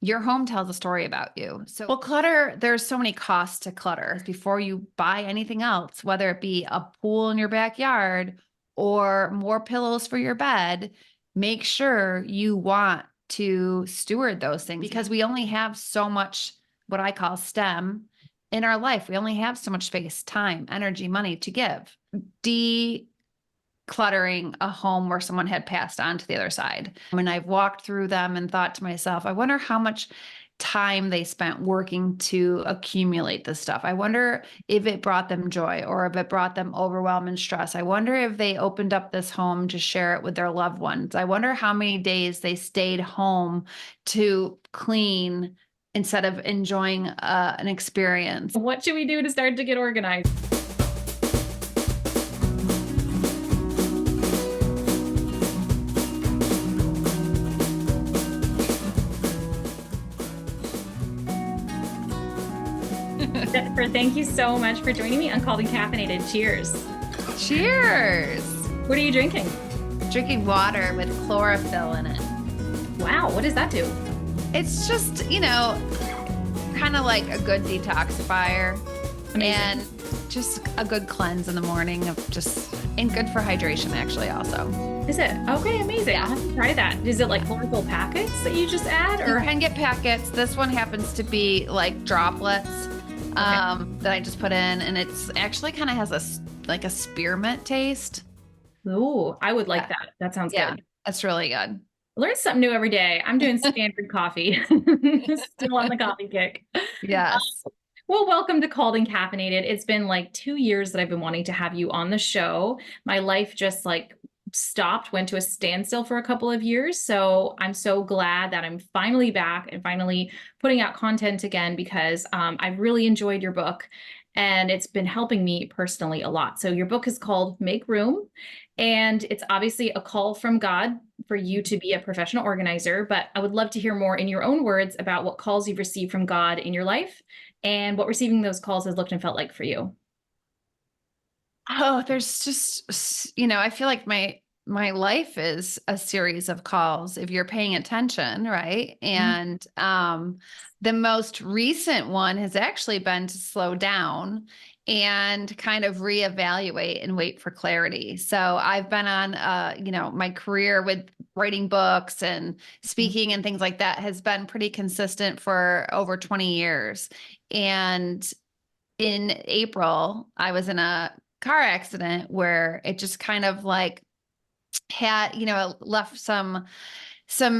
your home tells a story about you. So, well, clutter, there's so many costs to clutter before you buy anything else, whether it be a pool in your backyard or more pillows for your bed. Make sure you want to steward those things because we only have so much, what I call STEM in our life. We only have so much space, time, energy, money to give. Decluttering a home where someone had passed on to the other side. And I've walked through them and thought to myself, I wonder how much time they spent working to accumulate this stuff. I wonder if it brought them joy or if it brought them overwhelm and stress. I wonder if they opened up this home to share it with their loved ones. I wonder how many days they stayed home to clean instead of enjoying an experience. What should we do to start to get organized? Jennifer, thank you so much for joining me on Called and Caffeinated. Cheers. Cheers. What are you drinking? Drinking water with chlorophyll in it. Wow, what does that do? It's just, kind of like a good detoxifier. Amazing. And just a good cleanse in the morning and good for hydration actually also. Is it? Okay, amazing. Yeah. I'll have to try that. Is it like chlorophyll packets that you just add, You or can get packets. This one happens to be like droplets that I just put in, and it's actually kind of has a spearmint taste. Ooh, I would like that. That sounds good. That's really good. Learn something new every day. I'm doing standard coffee. Still on the coffee kick. Yes. Well, welcome to Called and Caffeinated. It's been like 2 years that I've been wanting to have you on the show. My life just stopped, went to a standstill for a couple of years. So I'm so glad that I'm finally back and finally putting out content again because I've really enjoyed your book and it's been helping me personally a lot. So your book is called Make Room, and it's obviously a call from God for you to be a professional organizer, but I would love to hear more in your own words about what calls you've received from God in your life and what receiving those calls has looked and felt like for you. Oh, there's just, I feel like my life is a series of calls if you're paying attention, right? And the most recent one has actually been to slow down and kind of reevaluate and wait for clarity. So I've been on my career with writing books and speaking and things like that has been pretty consistent for over 20 years. And in April, I was in a car accident where it just kind of had, left some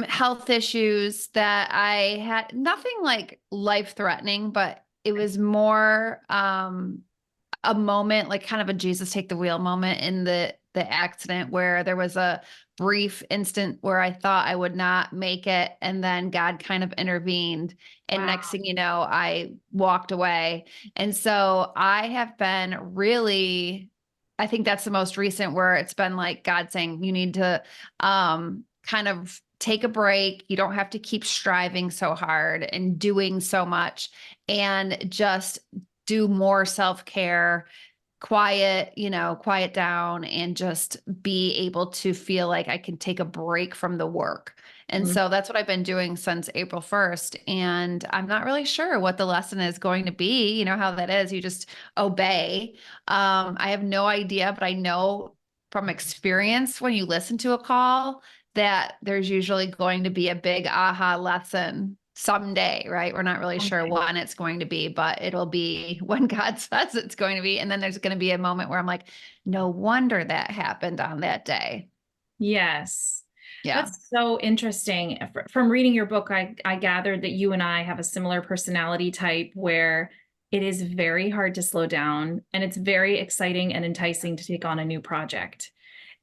health issues that I had, nothing like life threatening, but it was more a moment, like kind of a Jesus take the wheel moment in the accident where there was a brief instant where I thought I would not make it. And then God kind of intervened. And next thing you know, I walked away. And so I have been really, I think that's the most recent where it's been like God saying, you need to kind of take a break. You don't have to keep striving so hard and doing so much, and just do more self-care, quiet down, and just be able to feel like I can take a break from the work. And so that's what I've been doing since April 1st. And I'm not really sure what the lesson is going to be. You know how that is. You just obey. I have no idea, but I know from experience when you listen to a call that there's usually going to be a big aha lesson someday, right? We're not really sure when it's going to be, but it'll be when God says it's going to be. And then there's going to be a moment where I'm like, no wonder that happened on that day. Yes. Yeah. That's so interesting. From reading your book, I gathered that you and I have a similar personality type where it is very hard to slow down and it's very exciting and enticing to take on a new project.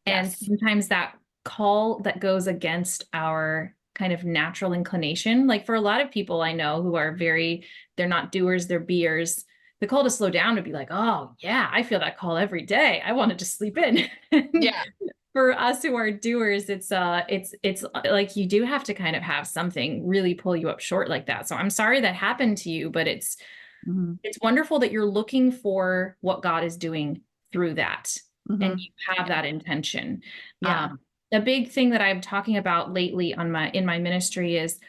And sometimes that call that goes against our kind of natural inclination, like for a lot of people I know who are they're not doers, they're beers. The call to slow down would be like, oh yeah, I feel that call every day. I wanted to sleep in. Yeah. For us who are doers, it's like you do have to kind of have something really pull you up short like that. So I'm sorry that happened to you, but it's wonderful that you're looking for what God is doing through that. And you have that intention. Yeah. A big thing that I'm talking about lately in my ministry is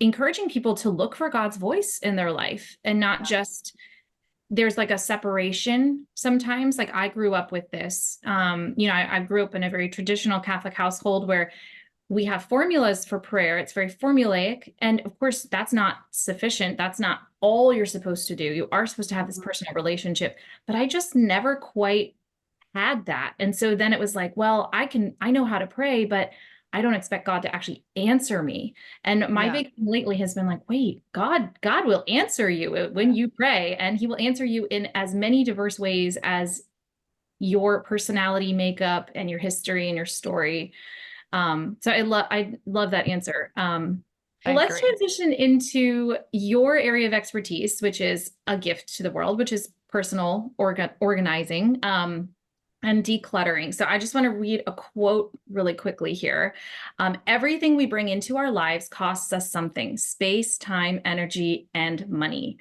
encouraging people to look for God's voice in their life and not just there's like a separation sometimes. Like I grew up with this. I grew up in a very traditional Catholic household where we have formulas for prayer. It's very formulaic. And of course, that's not sufficient. That's not all you're supposed to do. You are supposed to have this personal relationship. But I just never quite had that. And so then it was like, well, I know how to pray, but I don't expect God to actually answer me. And my Yeah. big thing lately has been like, wait, God will answer you when you pray, and he will answer you in as many diverse ways as your personality makeup and your history and your story. So I love that answer. I Well, let's agree. transition into your area of expertise, which is a gift to the world, which is personal organizing. And decluttering. So I just want to read a quote really quickly here. Everything we bring into our lives costs us something: space, time, energy, and money.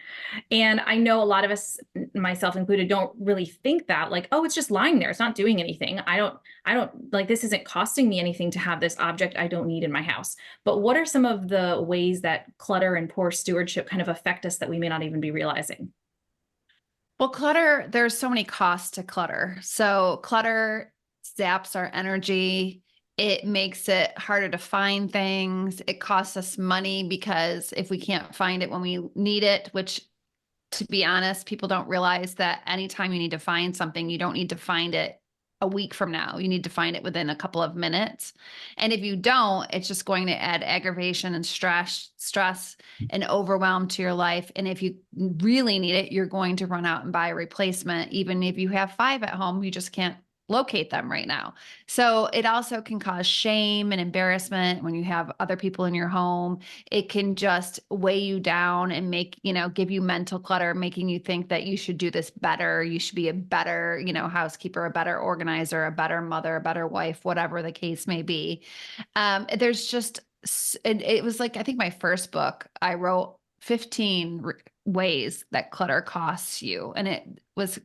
And I know a lot of us, myself included, don't really think that, like, oh, it's just lying there. It's not doing anything. I don't like, this isn't costing me anything to have this object I don't need in my house. But what are some of the ways that clutter and poor stewardship kind of affect us that we may not even be realizing? Well, clutter, there's so many costs to clutter. So clutter zaps our energy. It makes it harder to find things. It costs us money because if we can't find it when we need it, which, to be honest, people don't realize that anytime you need to find something, you don't need to find it a week from now. You need to find it within a couple of minutes. And if you don't, it's just going to add aggravation and stress and overwhelm to your life. And if you really need it, you're going to run out and buy a replacement. Even if you have five at home, you just can't locate them right now. So it also can cause shame and embarrassment when you have other people in your home. It can just weigh you down and make, give you mental clutter, making you think that you should do this better. You should be a better, housekeeper, a better organizer, a better mother, a better wife, whatever the case may be. There's just, it was like, I think my first book, I wrote 15 ways that clutter costs you. And it was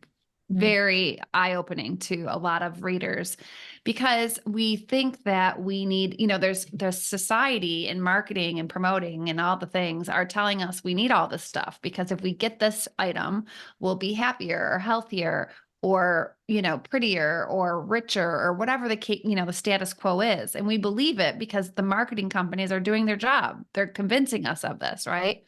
Mm-hmm. very eye-opening to a lot of readers because we think that we need, there's society and marketing and promoting and all the things are telling us we need all this stuff because if we get this item, we'll be happier or healthier or, prettier or richer or whatever the status quo is. And we believe it because the marketing companies are doing their job. They're convincing us of this, right?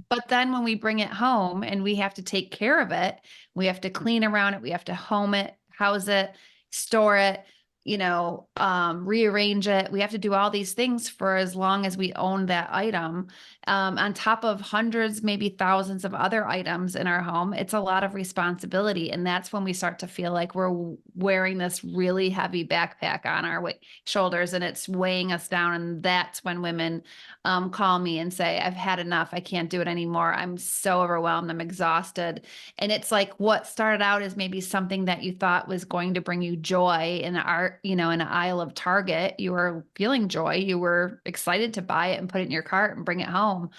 But then when we bring it home and we have to take care of it, we have to clean around it, we have to home it, house it, store it, rearrange it. We have to do all these things for as long as we own that item. On top of hundreds, maybe thousands of other items in our home, it's a lot of responsibility. And that's when we start to feel like we're wearing this really heavy backpack on our shoulders and it's weighing us down. And that's when women call me and say, I've had enough. I can't do it anymore. I'm so overwhelmed. I'm exhausted. And it's like what started out as maybe something that you thought was going to bring you joy in in an aisle of Target. You were feeling joy. You were excited to buy it and put it in your cart and bring it home.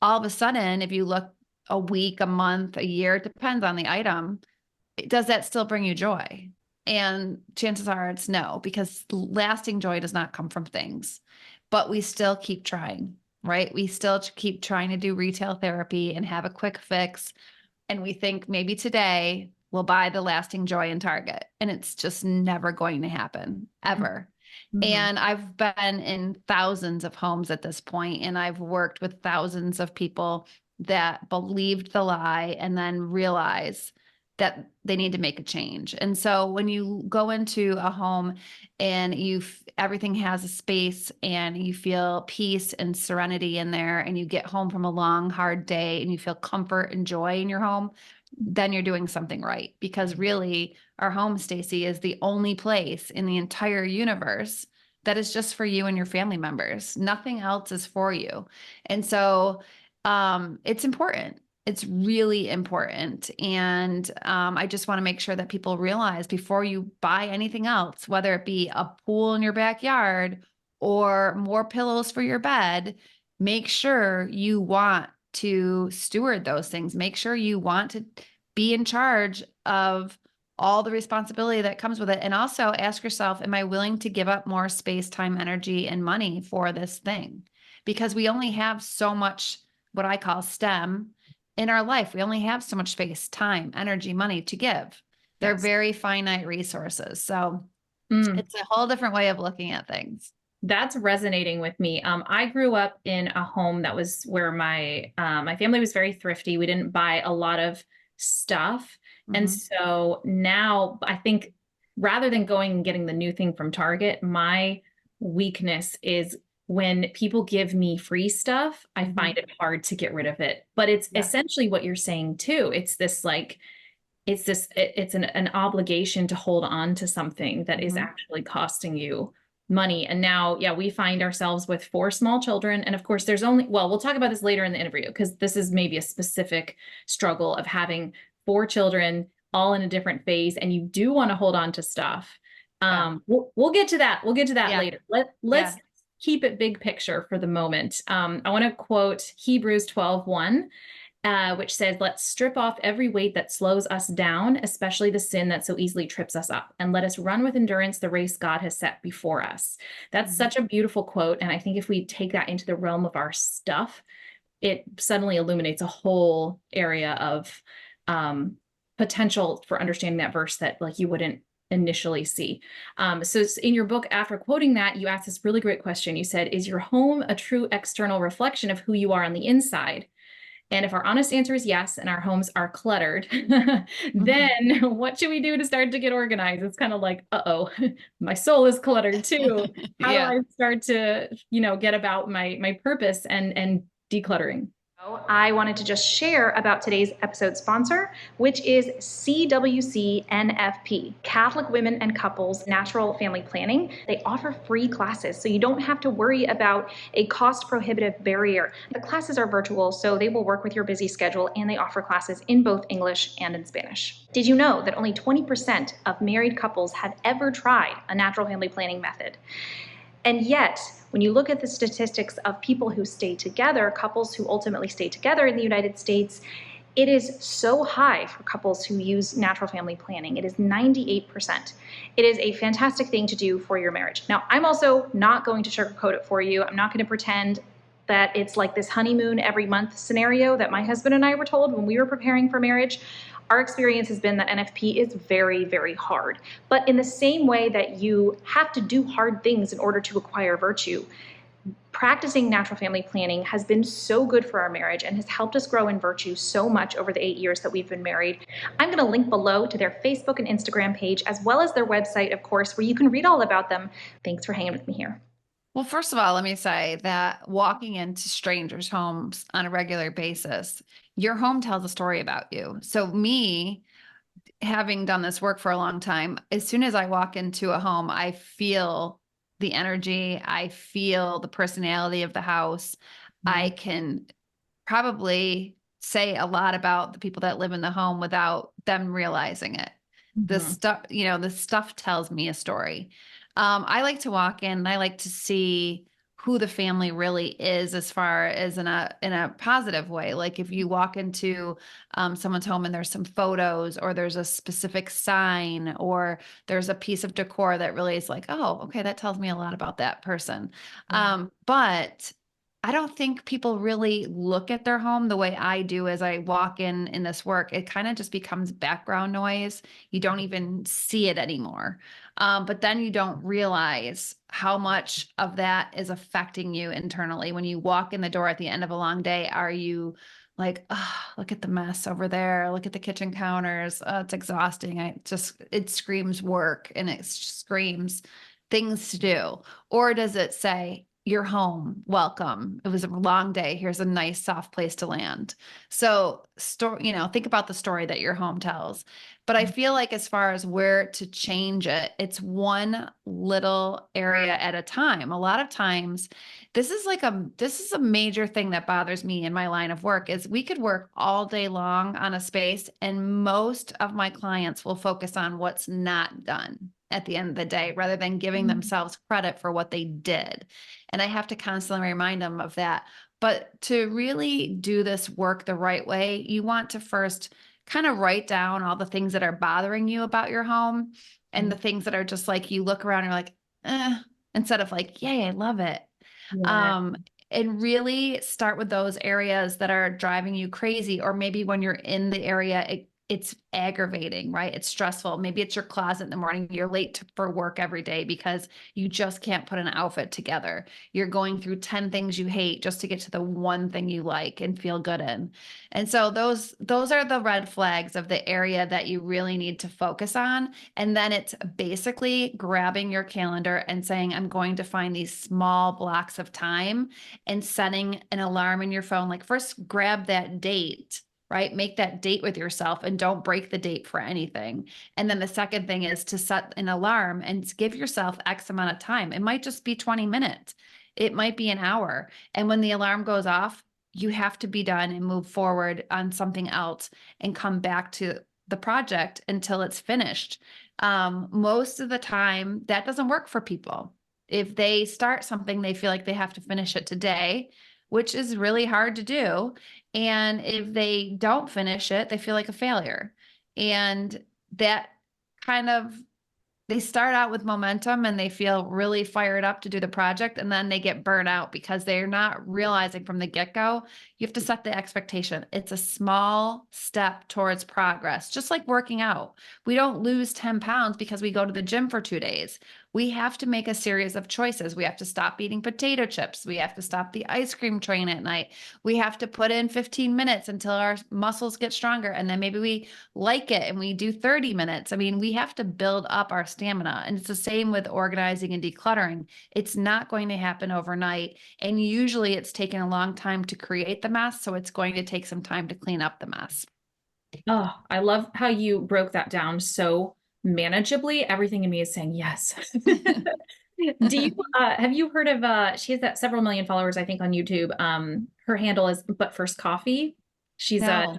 All of a sudden, if you look a week, a month, a year, it depends on the item. Does that still bring you joy? And chances are it's no, because lasting joy does not come from things, but we still keep trying, right? We still keep trying to do retail therapy and have a quick fix. And we think maybe today we'll buy the lasting joy in Target. And it's just never going to happen, ever. Mm-hmm. And I've been in thousands of homes at this point, and I've worked with thousands of people that believed the lie and then realize that they need to make a change. And so when you go into a home and everything has a space and you feel peace and serenity in there and you get home from a long, hard day and you feel comfort and joy in your home, then you're doing something right. Because really, our home, Stacy, is the only place in the entire universe that is just for you and your family members. Nothing else is for you. And so it's important. It's really important. And I just want to make sure that people realize before you buy anything else, whether it be a pool in your backyard or more pillows for your bed, make sure you want to steward those things. Make sure you want to be in charge of all the responsibility that comes with it. And also ask yourself, am I willing to give up more space, time, energy, and money for this thing? because we only have so much, what I call STEM in our life. We only have so much space, time, energy, money to give. They're Yes. very finite resources. So Mm. it's a whole different way of looking at things. That's resonating with me. I grew up in a home that was where my family was very thrifty. We didn't buy a lot of stuff, and Hmm. so now I think rather than going and getting the new thing from Target, my weakness is when people give me free stuff, I Hmm. find it hard to get rid of it. But it's Yeah. essentially what you're saying too. It's an obligation to hold on to something that is Hmm. actually costing you money. And now, yeah, we find ourselves with four small children. And of course, there's only, well, we'll talk about this later in the interview because this is maybe a specific struggle of having four children all in a different phase, and you do want to hold on to stuff. Yeah. We'll get to that. We'll get to that Yeah. later. Yeah. Let's keep it big picture for the moment. I want to quote Hebrews 12:1, which says, let's strip off every weight that slows us down, especially the sin that so easily trips us up, and let us run with endurance the race God has set before us. That's Hmm. such a beautiful quote. And I think if we take that into the realm of our stuff, it suddenly illuminates a whole area of um, potential for understanding that verse that like you wouldn't initially see. So in your book, after quoting that, you asked this really great question. You said, is your home a true external reflection of who you are on the inside? And if our honest answer is yes, and our homes are cluttered, then Hmm. what should we do to start to get organized? It's kind of like, uh-oh, my soul is cluttered too. How do Yeah. I start to, get about my purpose and decluttering? I wanted to just share about today's episode sponsor, which is CWCNFP, Catholic Women and Couples Natural Family Planning. They offer free classes, so you don't have to worry about a cost prohibitive barrier. The classes are virtual, so they will work with your busy schedule, and they offer classes in both English and in Spanish. Did you know that only 20% of married couples have ever tried a natural family planning method? And yet, when you look at the statistics of people who stay together, couples who ultimately stay together in the United States, it is so high for couples who use natural family planning. It is 98%. It is a fantastic thing to do for your marriage. Now, I'm also not going to sugarcoat it for you. I'm not going to pretend that it's like this honeymoon every month scenario that my husband and I were told when we were preparing for marriage. Our experience has been that NFP is very, very hard. But in the same way that you have to do hard things in order to acquire virtue, practicing natural family planning has been so good for our marriage and has helped us grow in virtue so much over the 8 years that we've been married. I'm going to link below to their Facebook and Instagram page, as well as their website, of course, where you can read all about them. Thanks for hanging with me here. Well, first of all, let me say that walking into strangers' homes on a regular basis, your home tells a story about you. So, me having done this work for a long time, as soon as I walk into a home, I feel the energy, I feel the personality of the house. I can probably say a lot about the people that live in the home without them realizing it. The Mm-hmm. stuff, the stuff tells me a story. I like to walk in and I like to see who the family really is as far as in a positive way. Like if you walk into someone's home and there's some photos or there's a specific sign or there's a piece of decor that really is like, oh, okay, that tells me a lot about that person. Yeah. But I don't think people really look at their home the way I do as I walk in this work. It kind of just becomes background noise. You don't even see it anymore. But then you don't realize how much of that is affecting you internally. When you walk in the door at the end of a long day, are you like, oh, look at the mess over there. Look at the kitchen counters. Oh, it's exhausting. It screams work and it screams things to do. Or does it say, you're home, welcome. It was a long day. Here's a nice soft place to land. So think about the story that your home tells. But I feel like as far as where to change it, it's one little area at a time. A lot of times, this is a major thing that bothers me in my line of work is we could work all day long on a space and most of my clients will focus on what's not done at the end of the day rather than giving themselves credit for what they did. And I have to constantly remind them of that. But to really do this work the right way, you want to first kind of write down all the things that are bothering you about your home and the things that are just like you look around and you're like, instead of like, yay, I love it. Yeah. Um, and really start with those areas that are driving you crazy, or maybe when you're in the area, it's aggravating, right? It's stressful. Maybe it's your closet in the morning. You're late for work every day because you just can't put an outfit together. You're going through 10 things you hate just to get to the one thing you like and feel good in. And so those are the red flags of the area that you really need to focus on. And then it's basically grabbing your calendar and saying, I'm going to find these small blocks of time and setting an alarm in your phone. Like, first grab that date, right? Make that date with yourself and don't break the date for anything. And then the second thing is to set an alarm and give yourself X amount of time. It might just be 20 minutes. It might be an hour. And when the alarm goes off, you have to be done and move forward on something else and come back to the project until it's finished. Most of the time that doesn't work for people. If they start something, they feel like they have to finish it today, which is really hard to do. And if they don't finish it, they feel like a failure. And that kind of, they start out with momentum and they feel really fired up to do the project, and then they get burnt out because they're not realizing from the get-go. You have to set the expectation. It's a small step towards progress, just like working out. We don't lose 10 pounds because we go to the gym for 2 days. We have to make a series of choices. We have to stop eating potato chips. We have to stop the ice cream train at night. We have to put in 15 minutes until our muscles get stronger. And then maybe we like it and we do 30 minutes. I mean, we have to build up our stamina. And it's the same with organizing and decluttering. It's not going to happen overnight. And usually it's taken a long time to create the mess. So it's going to take some time to clean up the mess. Oh, I love how you broke that down so manageably. Everything in me is saying yes. Do you have you heard of she has that several million followers, I think, on YouTube. Her handle is But First Coffee. She's No.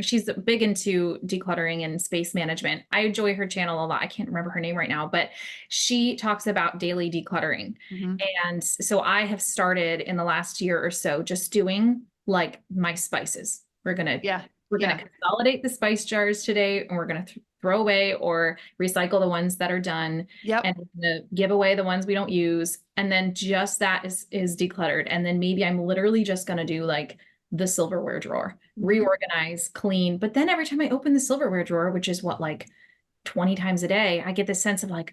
she's big into decluttering and space management. I enjoy her channel a lot. I can't remember her name right now, but she talks about daily decluttering. Mhm. And so I have started in the last year or so just doing like my spices. Yeah. We're going to consolidate the spice jars today, and we're going to throw away or recycle the ones that are done, Yep. and we're gonna give away the ones we don't use. And then just that is decluttered. And then maybe I'm literally just going to do like the silverware drawer, reorganize, clean. But then every time I open the silverware drawer, which is what, like 20 times a day, I get this sense of like,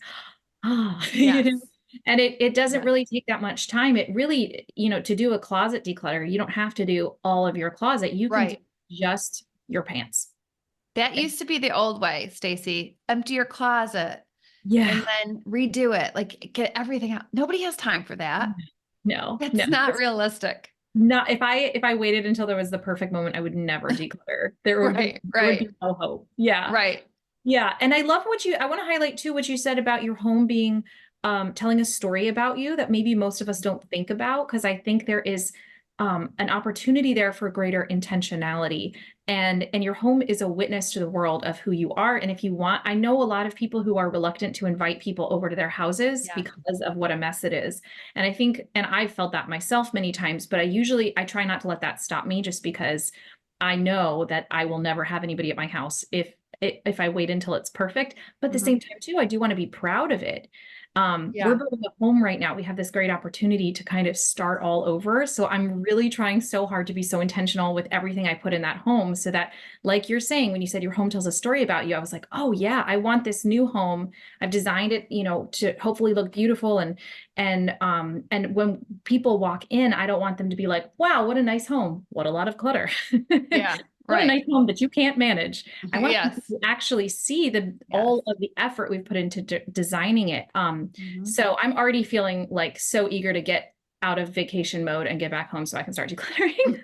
you know, and it doesn't really take that much time. It really, to do a closet declutter, you don't have to do all of your closet. You can do just your pants. That used to be the old way, Stacy. Empty your closet. Yeah. And then redo it. Like, get everything out. Nobody has time for that. No. It's not realistic. Not if I waited until there was the perfect moment, I would never declutter. There would be no hope. Yeah. Right. Yeah. And I love I want to highlight too what you said about your home being telling a story about you that maybe most of us don't think about, because I think there is an opportunity there for greater intentionality. And your home is a witness to the world of who you are. And if you want, I know a lot of people who are reluctant to invite people over to their houses because of what a mess it is. And I think, and I've felt that myself many times, but I try not to let that stop me, just because I know that I will never have anybody at my house if I wait until it's perfect. But at the same time too, I do want to be proud of it. We're building a home right now. We have this great opportunity to kind of start all over. So I'm really trying so hard to be so intentional with everything I put in that home, so that, like you're saying, when you said your home tells a story about you, I was like, oh yeah, I want this new home. I've designed it, to hopefully look beautiful. And when people walk in, I don't want them to be like, wow, what a nice home. What a lot of clutter. Yeah. What a nice home that you can't manage. I want Yes. people to actually see all of the effort we've put into designing it. So I'm already feeling like so eager to get out of vacation mode and get back home so I can start decluttering.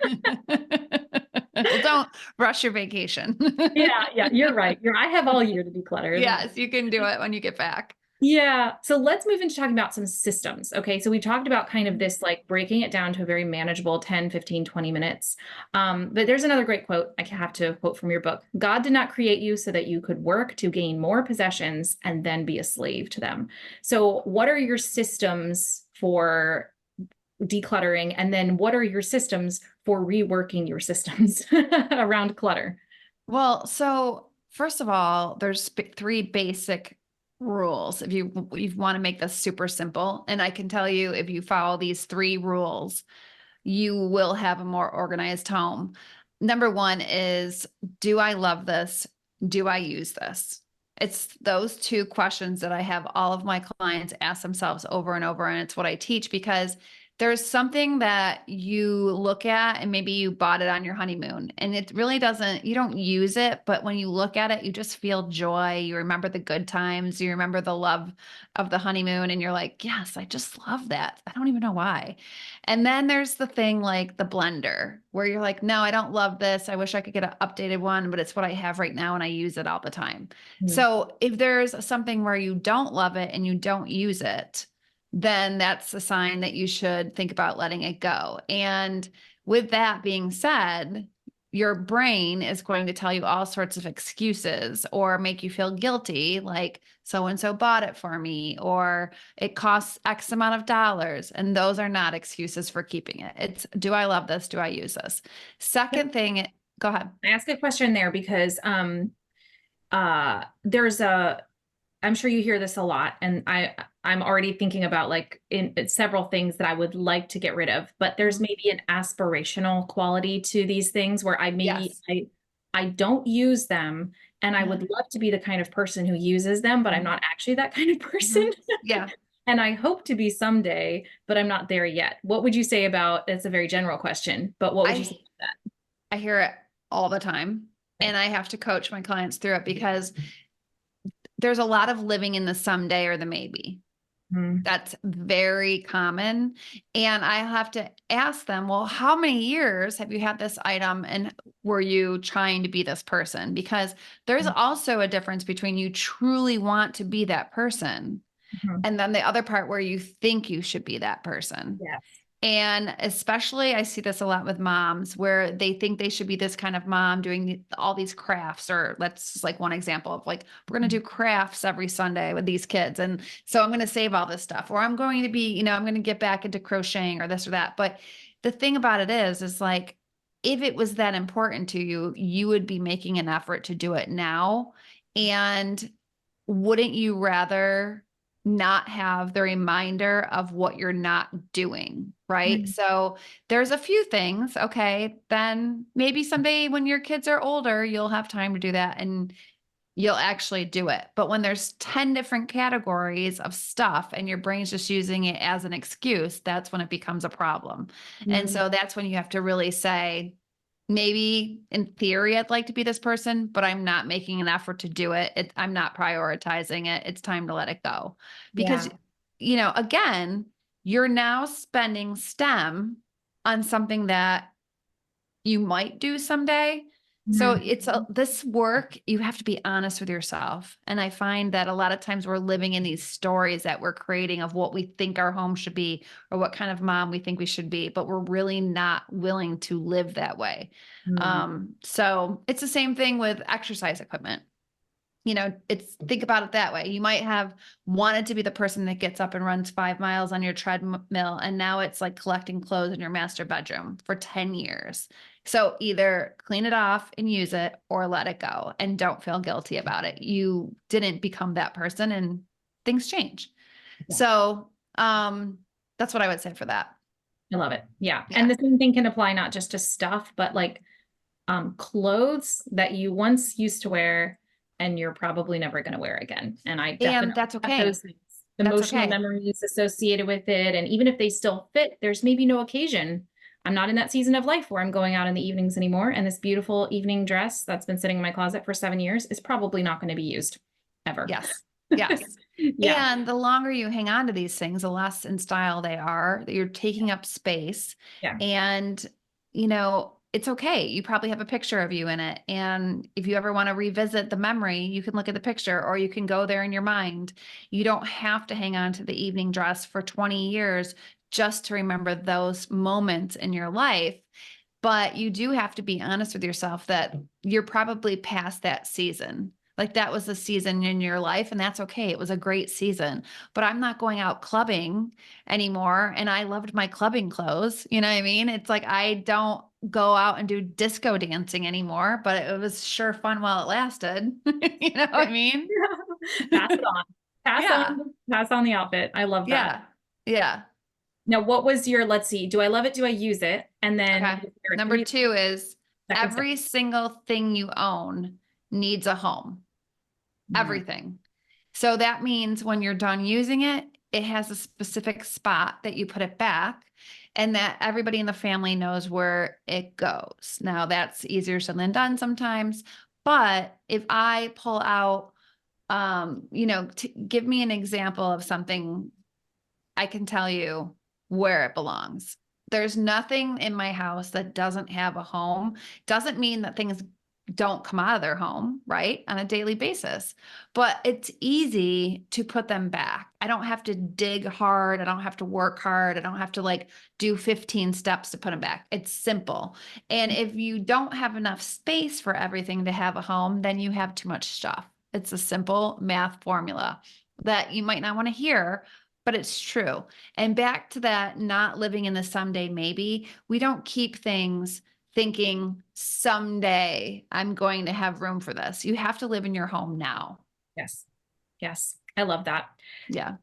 Well, don't rush your vacation. Yeah, you're right. I have all year to declutter. Yes, you can do it when you get back. Yeah. So let's move into talking about some systems. Okay. So we talked about kind of this, like breaking it down to a very manageable 10, 15, 20 minutes. But there's another great quote I have to quote from your book. God did not create you so that you could work to gain more possessions and then be a slave to them. So what are your systems for decluttering? And then what are your systems for reworking your systems around clutter? Well, so first of all, there's three basic rules if you want to make this super simple. And I can tell you, if you follow these three rules, you will have a more organized home. Number one is, do I love this? Do I use this? It's those two questions that I have all of my clients ask themselves over and over. And it's what I teach, because there's something that you look at and maybe you bought it on your honeymoon and it really doesn't, you don't use it, but when you look at it, you just feel joy. You remember the good times, you remember the love of the honeymoon, and you're like, yes, I just love that. I don't even know why. And then there's the thing like the blender where you're like, no, I don't love this. I wish I could get an updated one, but it's what I have right now and I use it all the time. So if there's something where you don't love it and you don't use it, then that's a sign that you should think about letting it go. And with that being said, your brain is going to tell you all sorts of excuses or make you feel guilty, like so-and-so bought it for me, or it costs X amount of dollars. And those are not excuses for keeping it. It's, do I love this? Do I use this? Second thing, go ahead. I ask a question there because there's I'm sure you hear this a lot, and I'm already thinking about like in several things that I would like to get rid of, but there's maybe an aspirational quality to these things where I maybe I don't use them, and I would love to be the kind of person who uses them, but I'm not actually that kind of person. Yeah. And I hope to be someday, but I'm not there yet. What would you say about, it's a very general question, but what would you say about that? I hear it all the time, and I have to coach my clients through it because there's a lot of living in the someday or the maybe. That's very common. And I have to ask them, well, how many years have you had this item and were you trying to be this person? Because there's also a difference between you truly want to be that person and then the other part where you think you should be that person. Yes. And especially I see this a lot with moms where they think they should be this kind of mom doing all these crafts, or that's just like one example of like, we're going to do crafts every Sunday with these kids. And so I'm going to save all this stuff, or I'm going to be, you know, I'm going to get back into crocheting or this or that. But the thing about it is like, if it was that important to you, you would be making an effort to do it now. And wouldn't you rather not have the reminder of what you're not doing, right? So there's a few things. Okay, then maybe someday when your kids are older, you'll have time to do that and you'll actually do it. But when there's 10 different categories of stuff and your brain's just using it as an excuse, that's when it becomes a problem. And so that's when you have to really say, maybe in theory, I'd like to be this person, but I'm not making an effort to do it. I'm not prioritizing it. It's time to let it go. Because, you know, again, you're now spending STEM on something that you might do someday. So it's this work, you have to be honest with yourself. And I find that a lot of times we're living in these stories that we're creating of what we think our home should be or what kind of mom we think we should be, but we're really not willing to live that way. So it's the same thing with exercise equipment. You know, think about it that way. You might have wanted to be the person that gets up and runs 5 miles on your treadmill, and now it's like collecting clothes in your master bedroom for 10 years. So either clean it off and use it or let it go and don't feel guilty about it. You didn't become that person and things change. So that's what I would say for that. I love it. Yeah. And the same thing can apply not just to stuff, but like clothes that you once used to wear and you're probably never going to wear again. And I definitely that's okay. Those things, emotional memories associated with it. And even if they still fit, there's maybe no occasion. I'm not in that season of life where I'm going out in the evenings anymore. And this beautiful evening dress that's been sitting in my closet for 7 years is probably not going to be used ever. Yes. Yes. And the longer you hang on to these things, the less in style they are, that you're taking up space. And, you know, it's okay. You probably have a picture of you in it. And if you ever want to revisit the memory, you can look at the picture or you can go there in your mind. You don't have to hang on to the evening dress for 20 years just to remember those moments in your life. But you do have to be honest with yourself that you're probably past that season. Like that was the season in your life and that's okay. It was a great season, but I'm not going out clubbing anymore. And I loved my clubbing clothes. You know what I mean? It's like, I don't go out and do disco dancing anymore, but it was sure fun while it lasted. You know what I mean? Pass it on. Pass on the outfit. I love that. Yeah. Now, what was your, let's see, do I love it? Do I use it? And then Okay. was there a Number 3 two is second step? every single thing you own needs a home. Mm, Everything. So that means when you're done using it, it has a specific spot that you put it back and that everybody in the family knows where it goes. Now that's easier said than done sometimes, but if I pull out, give me an example of something I can tell you where it belongs. There's nothing in my house that doesn't have a home. Doesn't mean that things don't come out of their home, right? On a daily basis. But it's easy to put them back. I don't have to dig hard. I don't have to work hard. I don't have to like do 15 steps to put them back. It's simple. And if you don't have enough space for everything to have a home, then you have too much stuff. It's a simple math formula that you might not want to hear, but it's true. And back to that, not living in the someday maybe, we don't keep things thinking someday I'm going to have room for this. You have to live in your home now. yes. Yes. I love that. Yeah.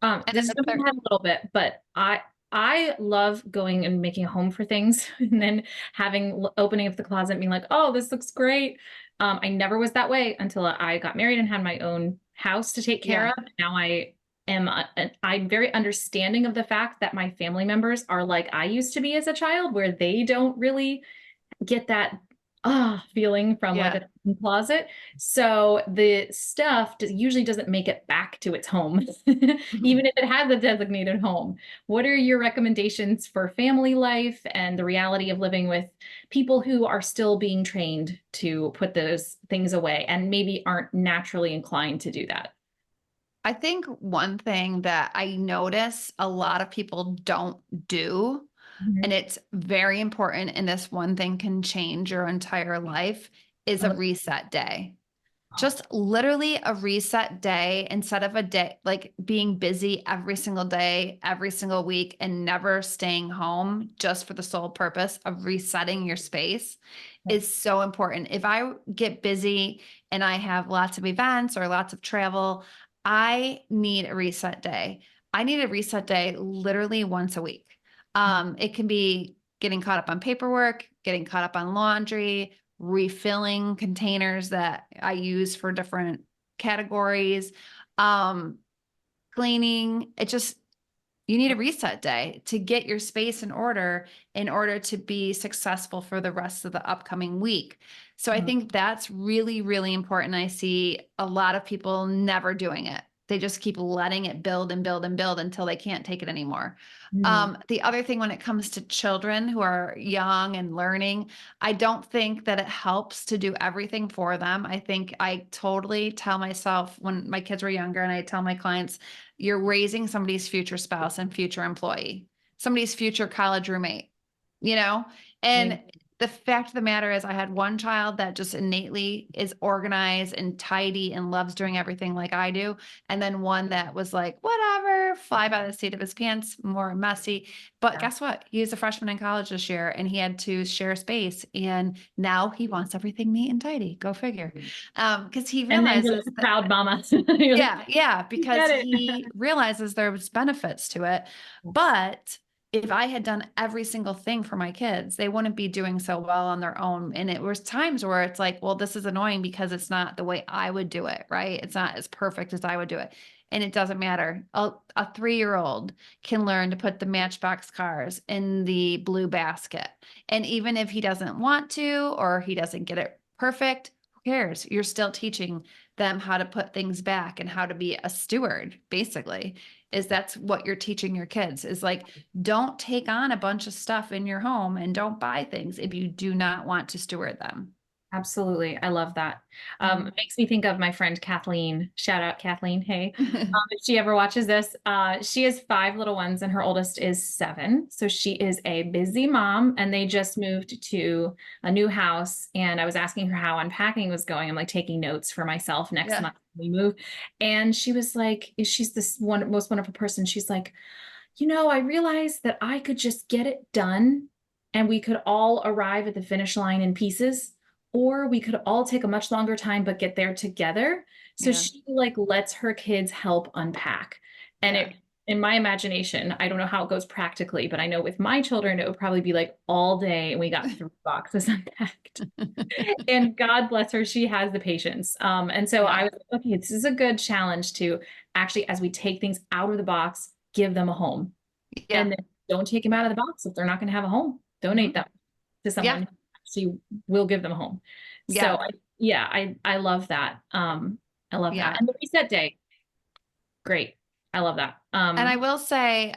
And This is jumping ahead a little bit, but I love going and making a home for things and then opening up the closet and being like, oh, this looks great. I never was that way until I got married and had my own house to take care Yeah. of. Now I'm very understanding of the fact that my family members are like I used to be as a child, where they don't really get that feeling from like Yeah. a closet. So the stuff usually doesn't make it back to its home, even if it has a designated home. What are your recommendations for family life and the reality of living with people who are still being trained to put those things away and maybe aren't naturally inclined to do that? I think one thing that I notice a lot of people don't do, and Mhm. it's very important, and this one thing can change your entire life, is a Oh, reset day. Just literally a reset day instead of a day like being busy every single day, every single week, and never staying home just for the sole purpose of resetting your space is so important. If I get busy and I have lots of events or lots of travel, I need a reset day. I need a reset day literally once a week. It can be getting caught up on paperwork, getting caught up on laundry, refilling containers that I use for different categories, um, cleaning. You need a reset day to get your space in order to be successful for the rest of the upcoming week. So I think that's really, really important. I see a lot of people never doing it. They just keep letting it build and build and build until they can't take it anymore. mm, The other thing when it comes to children who are young and learning, I don't think that it helps to do everything for them. I think I totally tell myself when my kids were younger, and I tell my clients, you're raising somebody's future spouse and future employee, somebody's future college roommate, you know? yeah. And the fact of the matter is, I had one child that just innately is organized and tidy and loves doing everything like I do. And then one that was like, whatever, fly by the seat of his pants, more messy. But Yeah. guess what? He was a freshman in college this year and he had to share space. And now he wants everything neat and tidy. Go figure. Because he And then you're like realizes a that proud mama. You're like, yeah, you because get it. he realizes there was benefits to it. But if I had done every single thing for my kids, they wouldn't be doing so well on their own. And it was times where it's like, well, this is annoying because it's not the way I would do it, right? It's not as perfect as I would do it. And it doesn't matter. A 3-year-old can learn to put the Matchbox cars in the blue basket. And even if he doesn't want to, or he doesn't get it perfect, who cares? You're still teaching them how to put things back and how to be a steward, basically. Is that's what you're teaching your kids, is like, don't take on a bunch of stuff in your home and don't buy things if you do not want to steward them. Absolutely. I love that. It Mhm. makes me think of my friend Kathleen. Shout out, Kathleen. Hey, if she ever watches this, she has 5 little ones and her oldest is 7. So she is a busy mom and they just moved to a new house. And I was asking her how unpacking was going. I'm like taking notes for myself next Yeah. month when we move. And she was like, she's this one most wonderful person. She's like, I realized that I could just get it done and we could all arrive at the finish line in pieces, or we could all take a much longer time but get there together. So Yeah. she like lets her kids help unpack. And Yeah. it in my imagination, I don't know how it goes practically, but I know with my children, it would probably be like all day and we got 3 boxes unpacked. And God bless her, she has the patience. And so Yeah. I was like, okay, this is a good challenge to actually, as we take things out of the box, give them a home. Yeah. And then don't take them out of the box if they're not going to have a home. Donate them to Yeah. someone who actually will give them a home. So Yeah. I love that. I love that. Yeah. And the reset day, great. I love that. And I will say,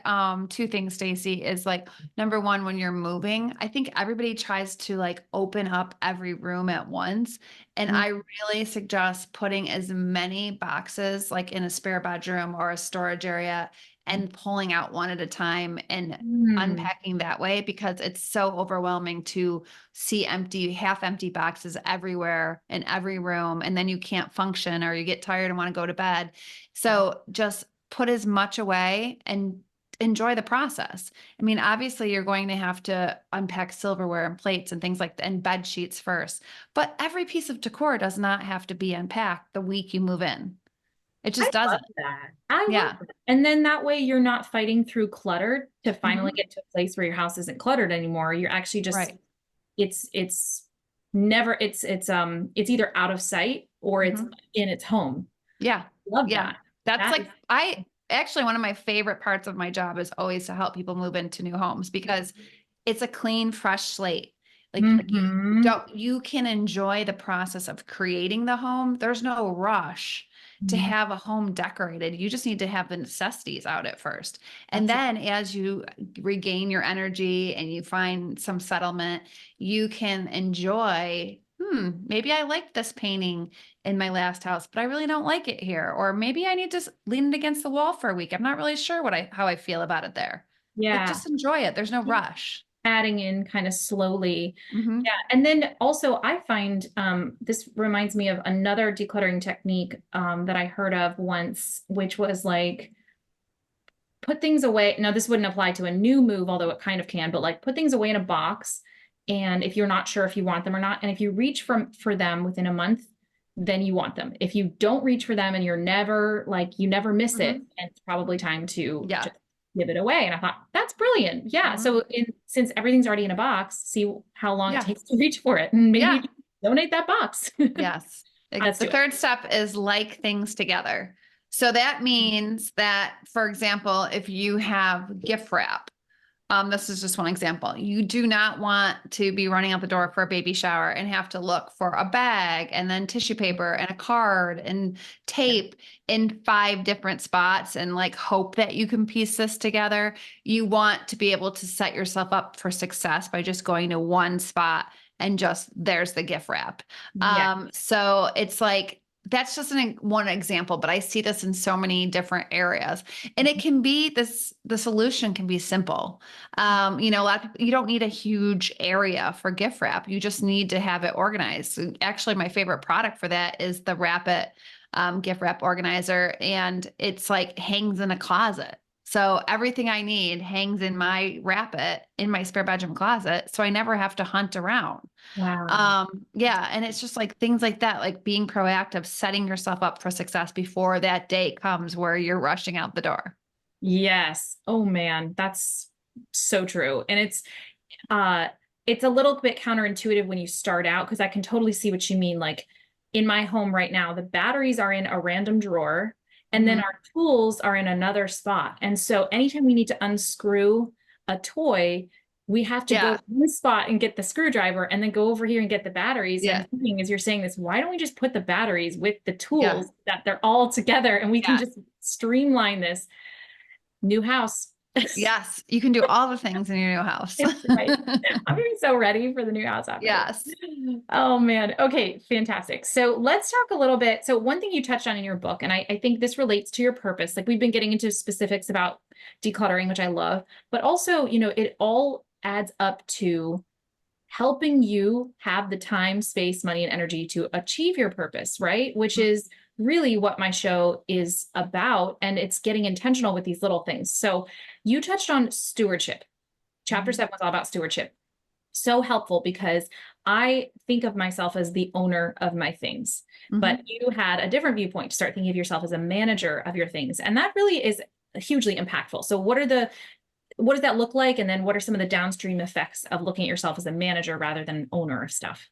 two things, Stacy, is like, number one, when you're moving, I think everybody tries to like open up every room at once. And Mm. I really suggest putting as many boxes like in a spare bedroom or a storage area and pulling out one at a time and Mm. unpacking that way, because it's so overwhelming to see empty, half empty boxes everywhere in every room. And then you can't function or you get tired and want to go to bed. So just put as much away and enjoy the process. I mean, obviously you're going to have to unpack silverware and plates and things like that and bed sheets first, but every piece of decor does not have to be unpacked the week you move in. It I just love doesn't. that. I love Yeah. that. And then that way you're not fighting through clutter to finally Mhm. get to a place where your house isn't cluttered anymore. You're actually just Right. it's never it's either out of sight or it's Mhm. in its home. Yeah. Love Yeah. that. That's That like, is I actually, one of my favorite parts of my job is always to help people move into new homes because it's a clean, fresh slate. Like Mhm. you can enjoy the process of creating the home. There's no rush to Mhm. have a home decorated. You just need to have the necessities out at first. And That's then as you regain your energy and you find some settlement, you can enjoy, maybe I like this painting in my last house, but I really don't like it here. Or maybe I need to lean it against the wall for a week. I'm not really sure how I feel about it there. Like yeah. just enjoy it. There's no rush. Adding in kind of slowly. Hmm. Yeah. And then also I find this reminds me of another decluttering technique that I heard of once, which was like put things away. Now, this wouldn't apply to a new move, although it kind of can, but like put things away in a box. And if you're not sure if you want them or not, and if you reach for them within a month, then you want them. If you don't reach for them and you're never like you never miss it, Hmm. and it's probably time to Yeah. just give it away. And I thought that's brilliant. Yeah. Hmm. So since everything's already in a box, see how long it Yeah. takes to reach for it, and maybe Yeah. just donate that box. Yes. Let's The do it. third step is like things together. So that means that, for example, if you have gift wrap, this is just one example. You do not want to be running out the door for a baby shower and have to look for a bag and then tissue paper and a card and tape in 5 different spots and like hope that you can piece this together. You want to be able to set yourself up for success by just going to one spot and just there's the gift wrap. Yeah. So it's like that's just one example, but I see this in so many different areas. And it can be the solution can be simple. A lot of people, you don't need a huge area for gift wrap. You just need to have it organized. So actually, my favorite product for that is the Wrap It gift wrap organizer. And it's like hangs in a closet. So everything I need hangs in my Wrap It in my spare bedroom closet. So I never have to hunt around. Wow. Yeah. And it's just like things like that, like being proactive, setting yourself up for success before that day comes where you're rushing out the door. Yes. Oh man, that's so true. And uh it's a little bit counterintuitive when you start out because I can totally see what you mean. Like in my home right now, the batteries are in a random drawer and then Mhm. our tools are in another spot. And so anytime we need to unscrew a toy, we have to go Yeah. to this spot and get the screwdriver and then go over here and get the batteries. And Yeah. I'm thinking as you're saying this, why don't we just put the batteries with the Yeah. tools that they're all together and we can Yes. just streamline this new house? Yes. You can do all the things in your new house. Right. I'm getting so ready for the new house after this. Yes. Oh man. Okay, fantastic. So let's talk a little bit. So one thing you touched on in your book, and I think this relates to your purpose. Like we've been getting into specifics about decluttering, which I love, but also, it all adds up to helping you have the time, space, money, and energy to achieve your purpose, right? Which is really what my show is about. And it's getting intentional with these little things. So you touched on stewardship. Chapter 7 was all about stewardship. So helpful because I think of myself as the owner of my things, but Mhm. you had a different viewpoint to start thinking of yourself as a manager of your things. And that really is hugely impactful. So what does that look like? And then what are some of the downstream effects of looking at yourself as a manager rather than an owner of stuff?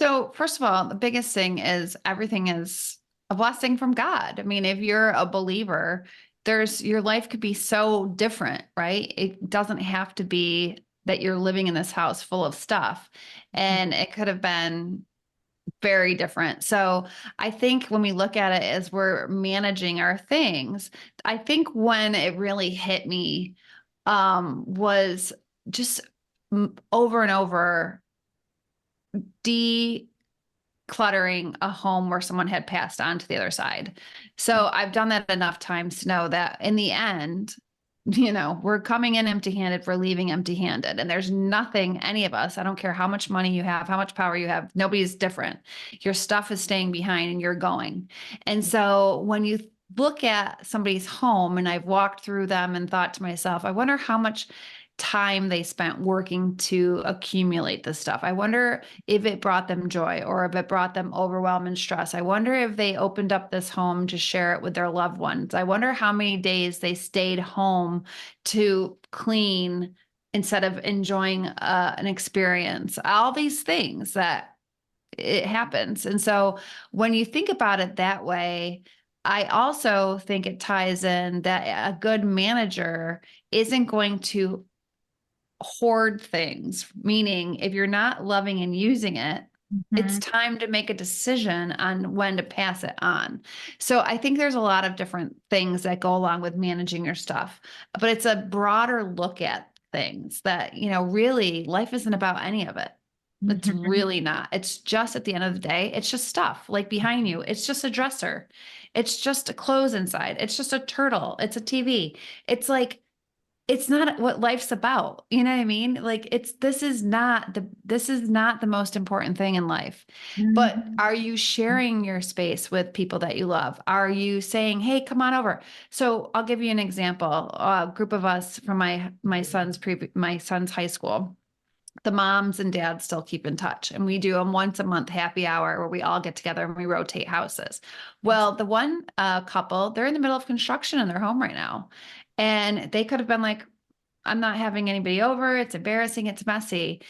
So first of all, the biggest thing is everything is a blessing from God. I mean, if you're a believer, your life could be so different, right? It doesn't have to be that you're living in this house full of stuff. And it could have been very different. So I think when we look at it as we're managing our things, I think when it really hit me was just over and over decluttering a home where someone had passed on to the other side. So I've done that enough times to know that in the end, we're coming in empty handed, we're leaving empty handed. And there's nothing, any of us, I don't care how much money you have, how much power you have, nobody's different. Your stuff is staying behind and you're going. And so when you look at somebody's home, and I've walked through them and thought to myself, I wonder how much time they spent working to accumulate this stuff. I wonder if it brought them joy or if it brought them overwhelm and stress. I wonder if they opened up this home to share it with their loved ones. I wonder how many days they stayed home to clean instead of enjoying an experience. All these things that it happens. And so when you think about it that way, I also think it ties in that a good manager isn't going to hoard things, meaning if you're not loving and using it, it's time to make a decision on when to pass it on. So I think there's a lot of different things that go along with managing your stuff, but it's a broader look at things that, really life isn't about any of it. It's really not. It's just at the end of the day, it's just stuff like behind you. It's just a dresser. It's just a clothes inside. It's just a turtle. It's a TV. It's like, it's not what life's about. You know what I mean? Like this is not the most important thing in life. But are you sharing your space with people that you love? Are you saying, "Hey, come on over"? So I'll give you an example. A group of us from my son's high school. The moms and dads still keep in touch, and we do a once a month happy hour where we all get together and we rotate houses. Well, the one couple, they're in the middle of construction in their home right now. And they could have been like, I'm not having anybody over. It's embarrassing. It's messy.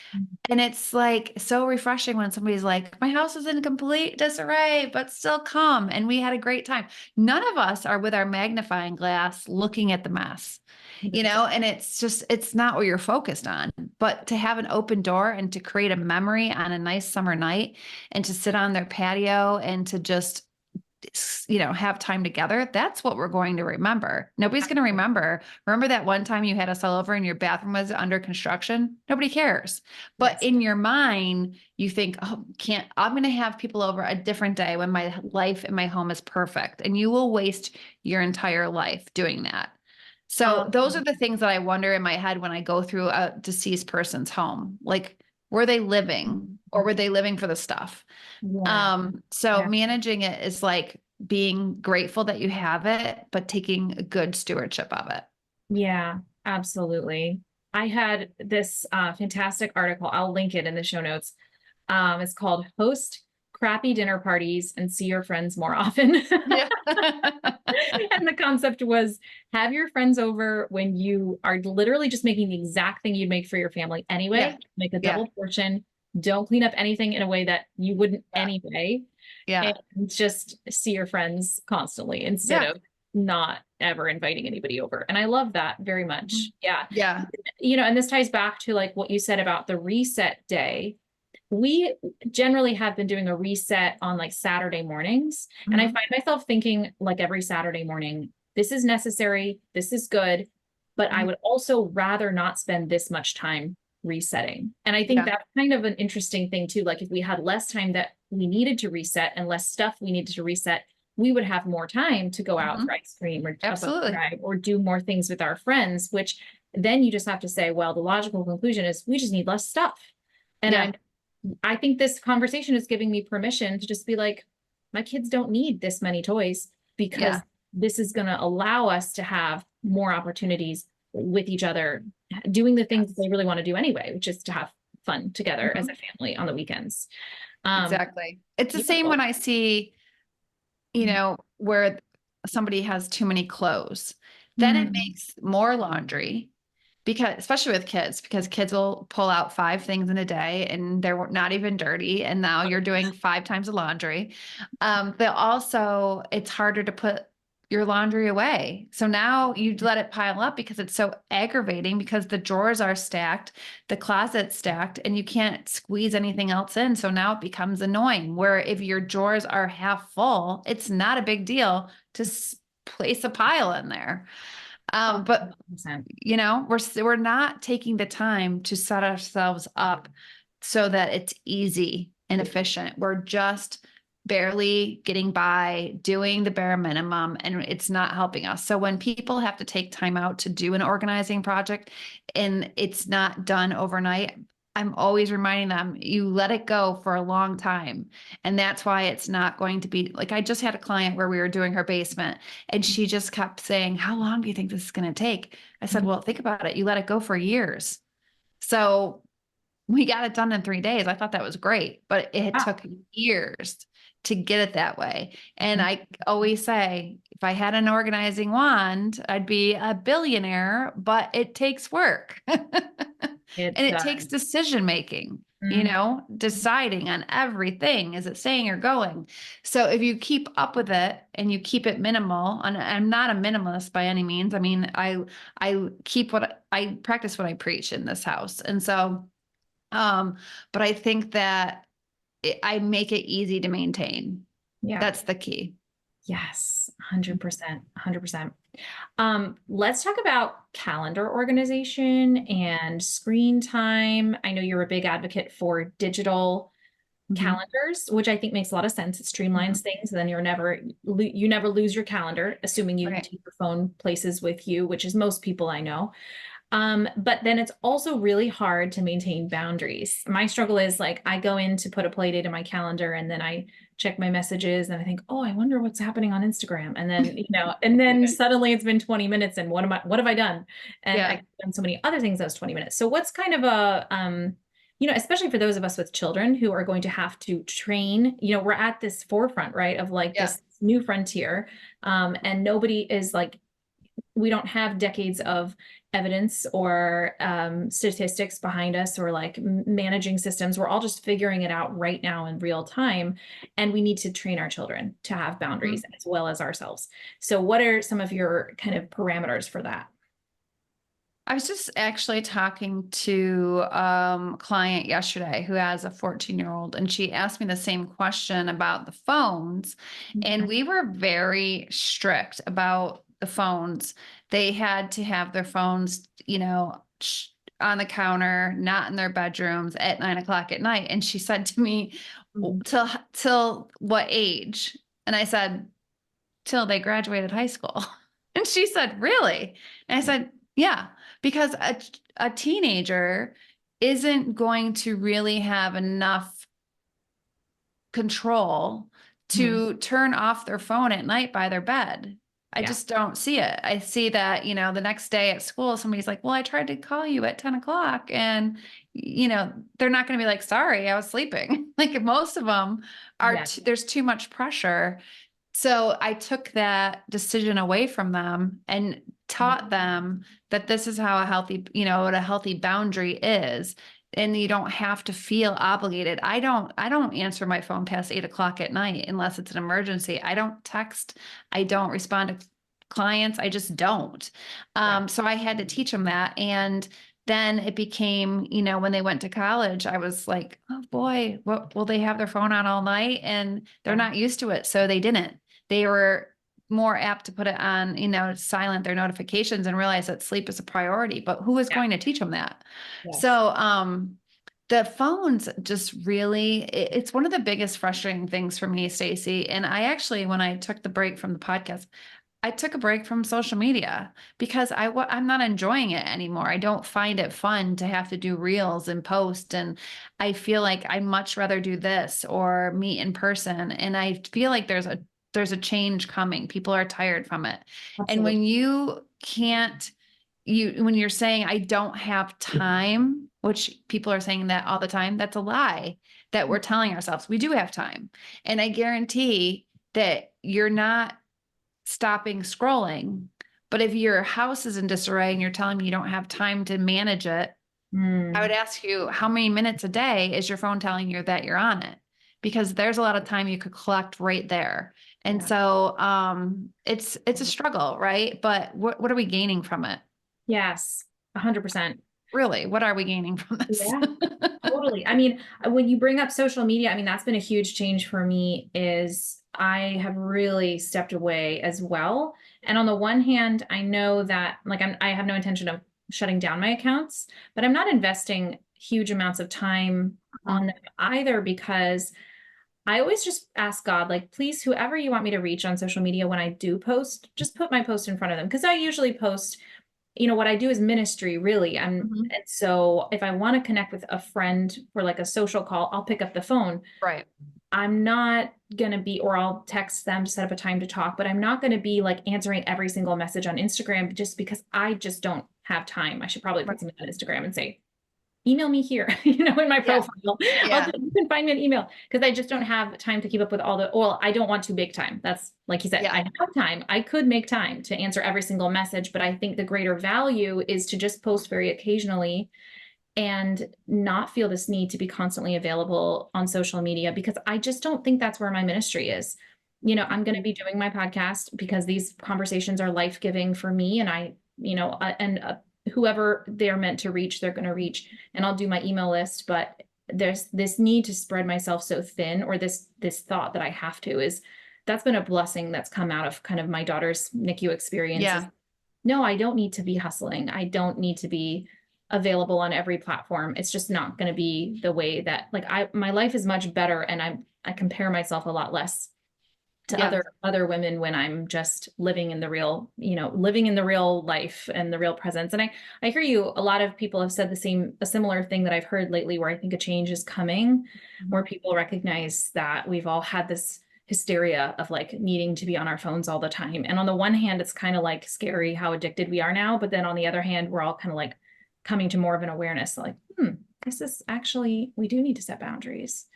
And it's like so refreshing when somebody's like, my house is in complete disarray, but still come. And we had a great time. None of us are with our magnifying glass looking at the mess, and it's not what you're focused on. But to have an open door and to create a memory on a nice summer night and to sit on their patio and to just have time together, that's what we're going to remember. Nobody's going to remember that one time you had us all over and your bathroom was under construction? Nobody cares. But in your mind, you think, oh, I'm going to have people over a different day when my life in my home is perfect. And you will waste your entire life doing that. So those are the things that I wonder in my head when I go through a deceased person's home. Like, were they living or were they living for the stuff? So managing it is like being grateful that you have it, but taking a good stewardship of it. Yeah, absolutely. I had this fantastic article. I'll link it in the show notes. It's called Host Crappy Dinner Parties and See Your Friends More Often. Yeah. And the concept was have your friends over when you are literally just making the exact thing you'd make for your family anyway. Make a double portion. Don't clean up anything in a way that you wouldn't anyway. And just see your friends constantly instead of not ever inviting anybody over. And I love that very much. Yeah. And this ties back to like what you said about the reset day. We generally have been doing a reset on like Saturday mornings. And I find myself thinking like every Saturday morning, this is necessary, this is good, but I would also rather not spend this much time resetting. And I think that's kind of an interesting thing too. Like if we had less time that we needed to reset and less stuff we needed to reset, we would have more time to go out for ice cream or drive or do more things with our friends, which then you just have to say, well, the logical conclusion is we just need less stuff. And I think this conversation is giving me permission to just be like, my kids don't need this many toys because this is going to allow us to have more opportunities with each other, doing the things they really want to do anyway, which is to have fun together as a family on the weekends. Exactly. It's the same when I see, where somebody has too many clothes. then it makes more laundry. Because, especially with kids, because kids will pull out 5 things in a day and they're not even dirty. And now you're doing 5 times the laundry. But also it's harder to put your laundry away. So now you let it pile up because it's so aggravating because the drawers are stacked, the closet's stacked, and you can't squeeze anything else in. So now it becomes annoying, where if your drawers are half full, it's not a big deal to place a pile in there. But 100%. we're not taking the time to set ourselves up so that it's easy and efficient. We're just barely getting by, doing the bare minimum, and it's not helping us. So when people have to take time out to do an organizing project and it's not done overnight, I'm always reminding them, you let it go for a long time. And that's why it's not going to be like, I just had a client where we were doing her basement and she just kept saying, how long do you think this is going to take? I said, well, think about it. You let it go for years. So we got it done in 3 days. I thought that was great, but it took years to get it that way. And I always say, if I had an organizing wand, I'd be a billionaire, but it takes work. And it takes decision making, deciding on everything. Is it staying or going? So if you keep up with it and you keep it minimal, and I'm not a minimalist by any means. I mean, I practice what I preach in this house. And so, but I think that I make it easy to maintain. Yeah. That's the key. Yes, 100%, 100%. Let's talk about calendar organization and screen time. I know you're a big advocate for digital calendars, which I think makes a lot of sense. It streamlines things, and then you never lose your calendar, assuming you take your phone places with you, which is most people I know. But then it's also really hard to maintain boundaries. My struggle is like, I go in to put a play date in my calendar and then I check my messages and I think, oh, I wonder what's happening on Instagram. And then, and then suddenly it's been 20 minutes and what have I done? And I've done so many other things those 20 minutes. So what's kind of a, especially for those of us with children who are going to have to train, we're at this forefront, right? Of like this new frontier. And nobody is like, we don't have decades of evidence or statistics behind us or like managing systems. We're all just figuring it out right now in real time. And we need to train our children to have boundaries as well as ourselves. So what are some of your kind of parameters for that? I was just actually talking to a client yesterday who has a 14-year-old, and she asked me the same question about the phones. And we were very strict about the phones. They had to have their phones, on the counter, not in their bedrooms at 9 o'clock at night. And she said to me, till what age? And I said, till they graduated high school. And she said, really? And I said, yeah, because a teenager isn't going to really have enough control to turn off their phone at night by their bed. I just don't see it. I see that, the next day at school, somebody's like, well, I tried to call you at 10 o'clock and, they're not going to be like, sorry, I was sleeping. Like most of them are, there's too much pressure. So I took that decision away from them and taught them that this is how what a healthy boundary is. And you don't have to feel obligated. I don't answer my phone past 8 o'clock at night unless it's an emergency. I don't text. I don't respond to clients. I just don't. So I had to teach them that. And then it became, when they went to college, I was like, oh boy, what will they have their phone on all night? And they're not used to it. So they didn't. They were more apt to put it on, silent their notifications and realize that sleep is a priority, but who is going to teach them that? Yes. So, the phones just really, it's one of the biggest frustrating things for me, Stacey. And I actually, when I took the break from the podcast, I took a break from social media because I'm not enjoying it anymore. I don't find it fun to have to do reels and post. And I feel like I'd much rather do this or meet in person. And I feel like there's a change coming. People are tired from it. Absolutely. And when you can't, when you're saying, I don't have time, which people are saying that all the time, that's a lie that we're telling ourselves. We do have time. And I guarantee that you're not stopping scrolling, But if your house is in disarray and you're telling me you don't have time to manage it, I would ask you, how many minutes a day is your phone telling you that you're on it? Because there's a lot of time you could collect right there. And Yeah. so it's a struggle, right? But what are we gaining from it? Yes, 100%. Really, what are we gaining from this? Yeah, totally. I mean, when you bring up social media, I mean, that's been a huge change for me is I have really stepped away as well. And on the one hand, I know that like I have no intention of shutting down my accounts, but I'm not investing huge amounts of time on them either because I always just ask God, like, please, whoever you want me to reach on social media when I do post, just put my post in front of them. Because I usually post, what I do is ministry, really. And so if I want to connect with a friend for like a social call, I'll pick up the phone. Right. I'm not going to be, or I'll text them to set up a time to talk, but I'm not going to be like answering every single message on Instagram just because I just don't have time. I should probably put something on Instagram and say, email me here, in my profile. Yeah. You can find me an email because I just don't have time to keep up with well, I don't want to make time. That's like you said, I have time. I could make time to answer every single message, but I think the greater value is to just post very occasionally and not feel this need to be constantly available on social media because I just don't think that's where my ministry is. I'm going to be doing my podcast because these conversations are life-giving for me and whoever they're meant to reach, they're going to reach, and I'll do my email list. But there's this need to spread myself so thin, or this thought that I have to that's been a blessing that's come out of kind of my daughter's NICU experience. Yeah. No, I don't need to be hustling. I don't need to be available on every platform. It's just not going to be the way that my life is much better, and I compare myself a lot less to other women when I'm just living in the real life and the real presence. And I hear you. A lot of people have said a similar thing that I've heard lately, where I think a change is coming, where people recognize that we've all had this hysteria of like needing to be on our phones all the time. And on the one hand, it's kind of like scary how addicted we are now. But then on the other hand, we're all kind of like coming to more of an awareness, like, this is actually, we do need to set boundaries.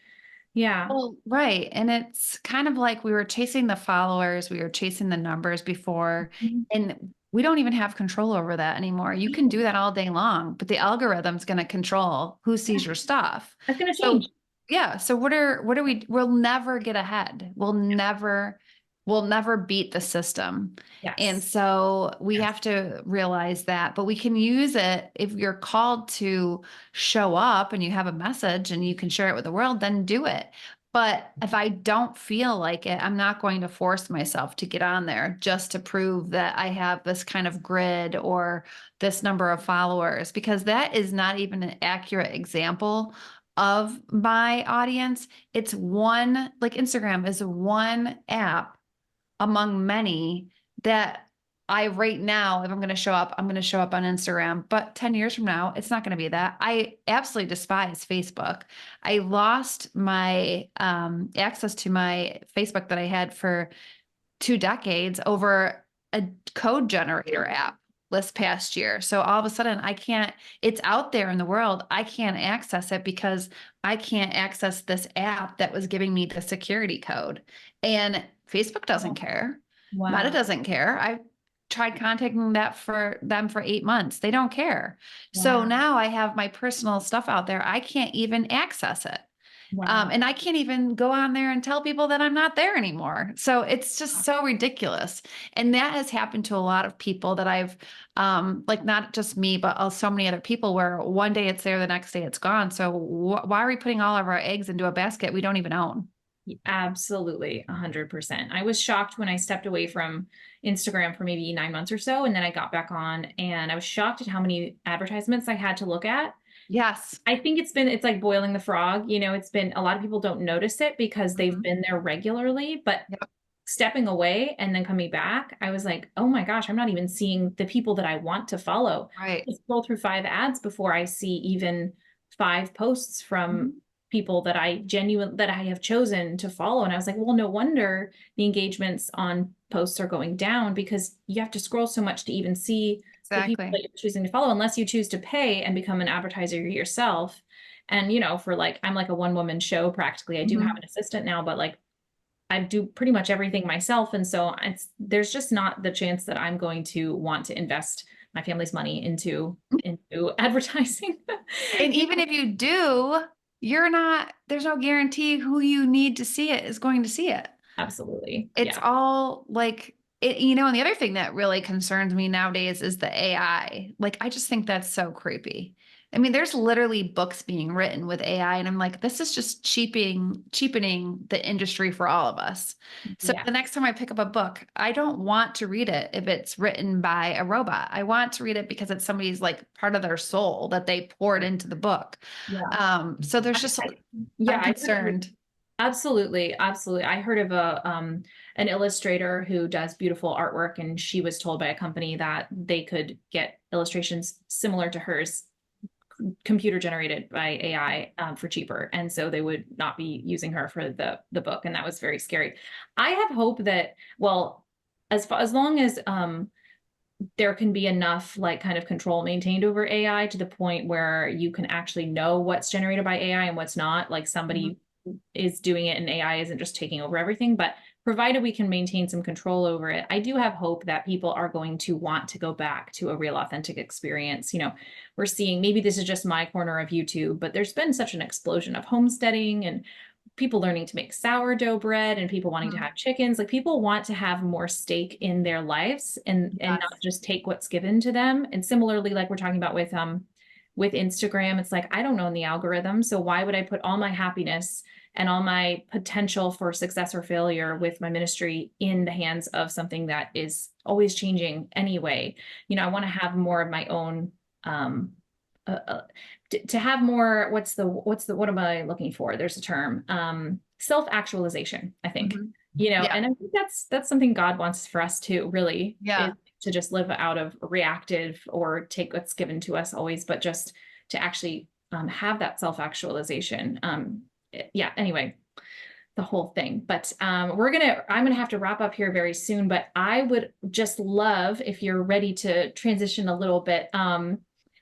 Yeah. Well, right. And it's kind of like we were chasing the followers, we were chasing the numbers before, and we don't even have control over that anymore. You can do that all day long, but the algorithm's going to control who sees your stuff. That's going to change. Yeah. So we'll never get ahead. We'll never beat the system. Yes. And so we have to realize that, but we can use it if you're called to show up and you have a message and you can share it with the world, then do it. But if I don't feel like it, I'm not going to force myself to get on there just to prove that I have this kind of grid or this number of followers, because that is not even an accurate example of my audience. It's like Instagram is one app among many that right now, if I'm going to show up, I'm going to show up on Instagram. But 10 years from now, it's not going to be that. I absolutely despise Facebook. I lost my access to my Facebook that I had for 2 decades over a code generator app this past year. So all of a sudden it's out there in the world. I can't access it because I can't access this app that was giving me the security code. And Facebook doesn't care. Wow. Meta doesn't care. I tried contacting them for 8 months. They don't care. Wow. So now I have my personal stuff out there. I can't even access it. Wow. And I can't even go on there and tell people that I'm not there anymore. So it's just so ridiculous. And that has happened to a lot of people that I've, not just me, but so many other people, where one day it's there, the next day it's gone. So why are we putting all of our eggs into a basket we don't even own? Absolutely. 100%. I was shocked when I stepped away from Instagram for maybe 9 months or so. And then I got back on, and I was shocked at how many advertisements I had to look at. Yes. I think it's like boiling the frog. It's been, a lot of people don't notice it because they've been there regularly, but stepping away and then coming back, I was like, oh my gosh, I'm not even seeing the people that I want to follow. Right. I scroll through 5 ads before I see even 5 posts from people that I have chosen to follow. And I was like, well, no wonder the engagements on posts are going down, because you have to scroll so much to even see the people that you're choosing to follow, unless you choose to pay and become an advertiser yourself. And, for I'm like a one-woman show practically. I do have an assistant now, but I do pretty much everything myself. And so there's just not the chance that I'm going to want to invest my family's money into advertising. And even if you do, there's no guarantee who you need to see it is going to see it. Absolutely. It's all like it, and the other thing that really concerns me nowadays is the AI. Like, I just think that's so creepy. I mean, there's literally books being written with AI, and I'm like, this is just cheapening the industry for all of us. So Yeah. the next time I pick up a book, I don't want to read it if it's written by a robot. I want to read it because it's somebody's like part of their soul that they poured into the book. Yeah. So there's just, Yeah. I'm concerned. Absolutely. Absolutely. I heard of an illustrator who does beautiful artwork, and she was told by a company that they could get illustrations similar to hers computer generated by AI for cheaper. And so they would not be using her for the book. And that was very scary. I have hope that, well, as long as there can be enough like kind of control maintained over AI to the point where you can actually know what's generated by AI and what's not, like somebody is doing it and AI isn't just taking over everything. But provided we can maintain some control over it, I do have hope that people are going to want to go back to a real authentic experience. We're seeing, maybe this is just my corner of YouTube, but there's been such an explosion of homesteading and people learning to make sourdough bread and people wanting to have chickens. Like, people want to have more stake in their lives and not just take what's given to them. And similarly, like we're talking about with Instagram, it's like, I don't know the algorithm, so why would I put all my happiness and all my potential for success or failure with my ministry in the hands of something that is always changing anyway? I want to have more of my own, to have more, what am I looking for? There's a term, self-actualization, I think. Yeah. And I think that's something God wants for us to really, Yeah. to just live out of reactive or take what's given to us always, but just to actually have that self-actualization. Anyway, the whole thing. But I'm gonna have to wrap up here very soon, but I would just love if you're ready to transition a little bit.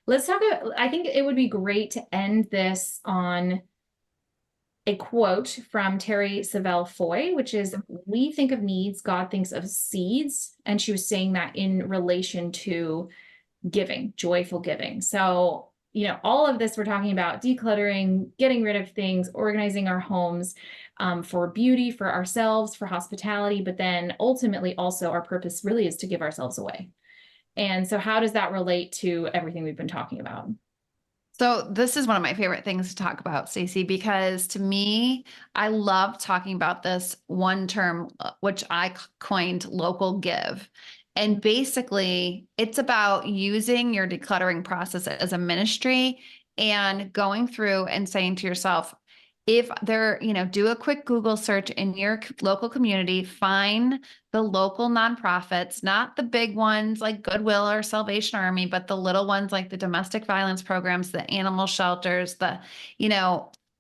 Let's talk about, I think it would be great to end this on a quote from Terry Savelle Foy, which is, "We think of needs, God thinks of seeds." And she was saying that in relation to giving, joyful giving. So, all of this, we're talking about decluttering, getting rid of things, organizing our homes for beauty, for ourselves, for hospitality, but then ultimately also our purpose really is to give ourselves away. And so how does that relate to everything we've been talking about? So this is one of my favorite things to talk about, Stacey, because to me, I love talking about this one term, which I coined local give. And basically, it's about using your decluttering process as a ministry and going through and saying to yourself, if do a quick Google search in your local community, find the local nonprofits, not the big ones like Goodwill or Salvation Army, but the little ones like the domestic violence programs, the animal shelters, the,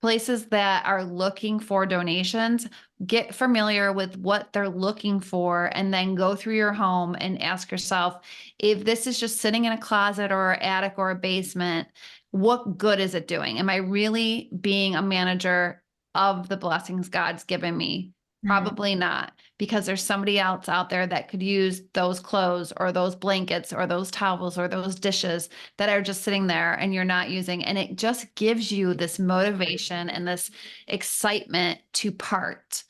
places that are looking for donations. Get familiar with what they're looking for, and then go through your home and ask yourself, if this is just sitting in a closet or attic or a basement, what good is it doing? Am I really being a manager of the blessings God's given me? Probably not, because there's somebody else out there that could use those clothes or those blankets or those towels or those dishes that are just sitting there and you're not using. And it just gives you this motivation and this excitement to part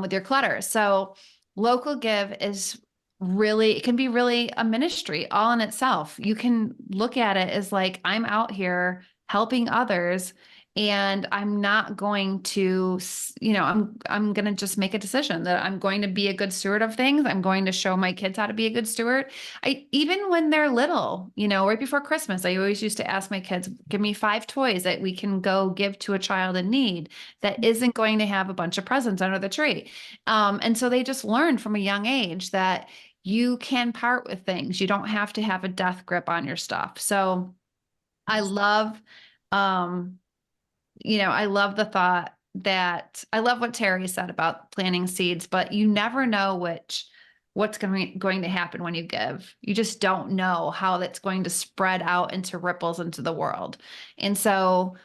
with your clutter. So local give is really, it can be really a ministry all in itself. You can look at it as like, I'm out here helping others, and I'm not going to, I'm going to just make a decision that I'm going to be a good steward of things. I'm going to show my kids how to be a good steward. Even when they're little, right before Christmas, I always used to ask my kids, give me 5 toys that we can go give to a child in need that isn't going to have a bunch of presents under the tree. And so they just learned from a young age that you can part with things. You don't have to have a death grip on your stuff. So I love, I love the thought that I love what Terry said about planting seeds, but you never know what's going to happen when you give. You just don't know how that's going to spread out into ripples into the world. And so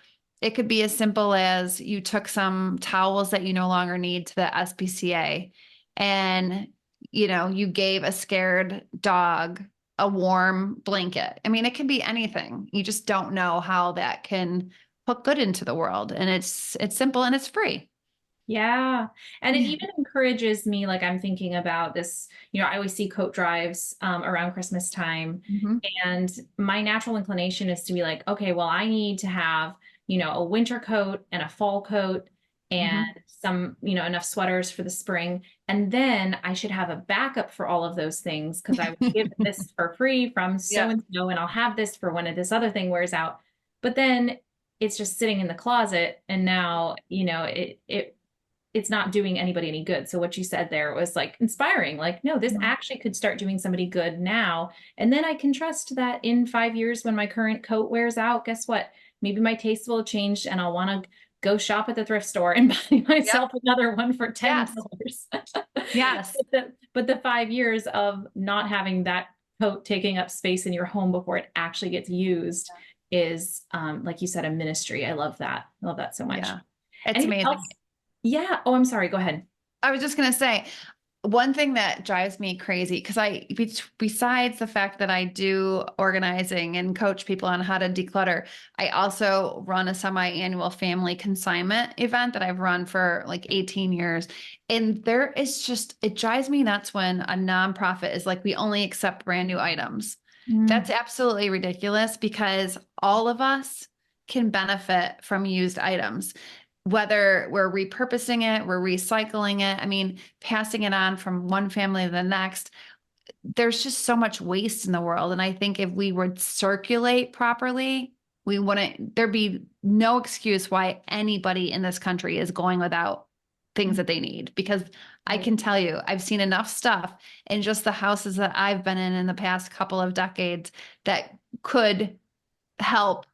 It could be as simple as you took some towels that you no longer need to the SPCA and, you gave a scared dog a warm blanket. I mean, it can be anything. You just don't know how that can put good into the world. And it's simple and it's free. Yeah. And it even encourages me, like I'm thinking about this, I always see coat drives around Christmas time. Mhm. And my natural inclination is to be like, okay, well, I need to have, a winter coat and a fall coat and Mhm. some, enough sweaters for the spring. And then I should have a backup for all of those things because I will give this for free from so Yeah. and so, and I'll have this for when this other thing wears out. But then it's just sitting in the closet, and now, it's not doing anybody any good. So what you said there was like inspiring, like, no, this actually could start doing somebody good now. And then I can trust that in 5 years when my current coat wears out, guess what? Maybe my taste will have changed and I'll want to go shop at the thrift store and buy Yep. myself another one for Yes. $10. Yes. But the 5 years of not having that coat taking up space in your home before it actually gets used is, like you said, a ministry. I love that. I love that so much. Yeah. It's Anything amazing. else? Yeah. Oh, I'm sorry. Go ahead. I was just going to say one thing that drives me crazy because besides the fact that I do organizing and coach people on how to declutter, I also run a semi-annual family consignment event that I've run for like 18 years. And it drives me nuts when a nonprofit is like, we only accept brand new items. That's absolutely ridiculous because all of us can benefit from used items, whether we're repurposing it, we're recycling it. I mean, passing it on from one family to the next. There's just so much waste in the world. And I think if we would circulate properly, there'd be no excuse why anybody in this country is going without things that they need. Because I can tell you, I've seen enough stuff in just the houses that I've been in the past couple of decades that could help.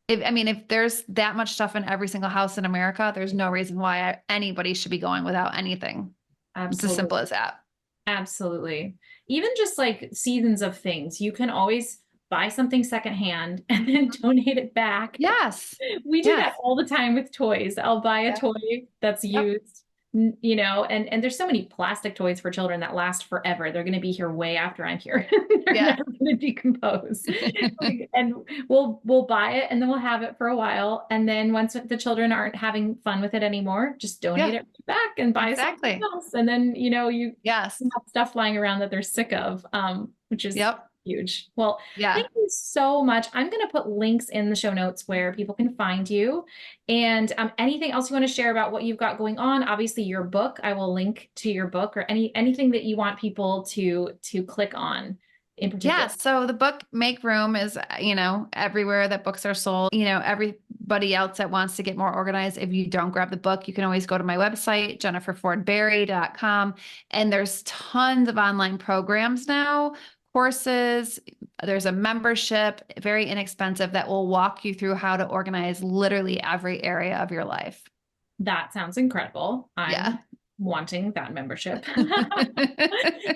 If there's that much stuff in every single house in America, there's no reason why anybody should be going without anything. It's as simple Absolutely. as that. Absolutely. Even just like seasons of things, you can always buy something secondhand and then donate it back. Yes. We do Yes. that all the time with toys. I'll buy a Yep. toy that's Yep. used, and there's so many plastic toys for children that last forever. They're going to be here way after I'm here. They're Yeah. never going to decompose. And we'll buy it and then we'll have it for a while. And then once the children aren't having fun with it anymore, just donate Yeah. it back and buy Exactly. something else. And then, you Yes. have stuff lying around that they're sick of, which is Yep. huge. Well, Yeah. thank you so much. I'm going to put links in the show notes where people can find you. And anything else you want to share about what you've got going on? Obviously, your book. I will link to your book or anything that you want people to click on in particular. Yeah. So the book Make Room is, everywhere that books are sold. Everybody else that wants to get more organized, if you don't grab the book, you can always go to my website, jenniferfordberry.com. And there's tons of online programs now, courses. There's a membership, very inexpensive, that will walk you through how to organize literally every area of your life. That sounds incredible. Yeah. I'm wanting that membership.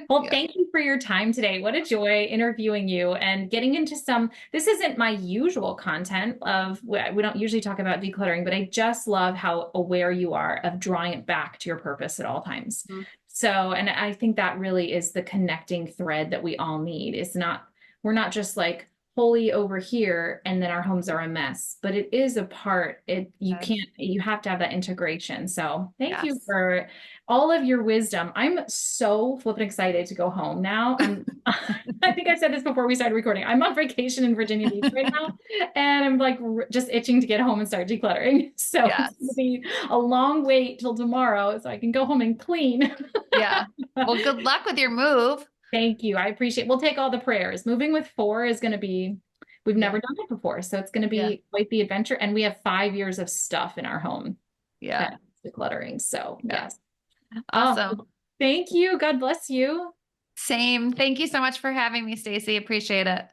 Well, Yeah. thank you for your time today. What a joy interviewing you and getting into this isn't my usual content we don't usually talk about decluttering, but I just love how aware you are of drawing it back to your purpose at all times. Mm-hmm. So, and I think that really is the connecting thread that we all need. We're not just like wholly over here and then our homes are a mess, but it is a part. You have to have that integration. So thank you for all of your wisdom. I'm so flippin' excited to go home now. I think I said this before we started recording. I'm on vacation in Virginia Beach right now, and I'm like just itching to get home and start decluttering. So it's going to be a long wait till tomorrow so I can go home and clean. Yeah. Well, good luck with your move. Thank you. I appreciate. We'll take all the prayers. Moving with 4 is going to be, we've never done it before. So it's going to be quite the adventure. And we have 5 years of stuff in our home. Yeah. Decluttering. So yes. Awesome. Thank you. God bless you. Same. Thank you so much for having me, Stacey. Appreciate it.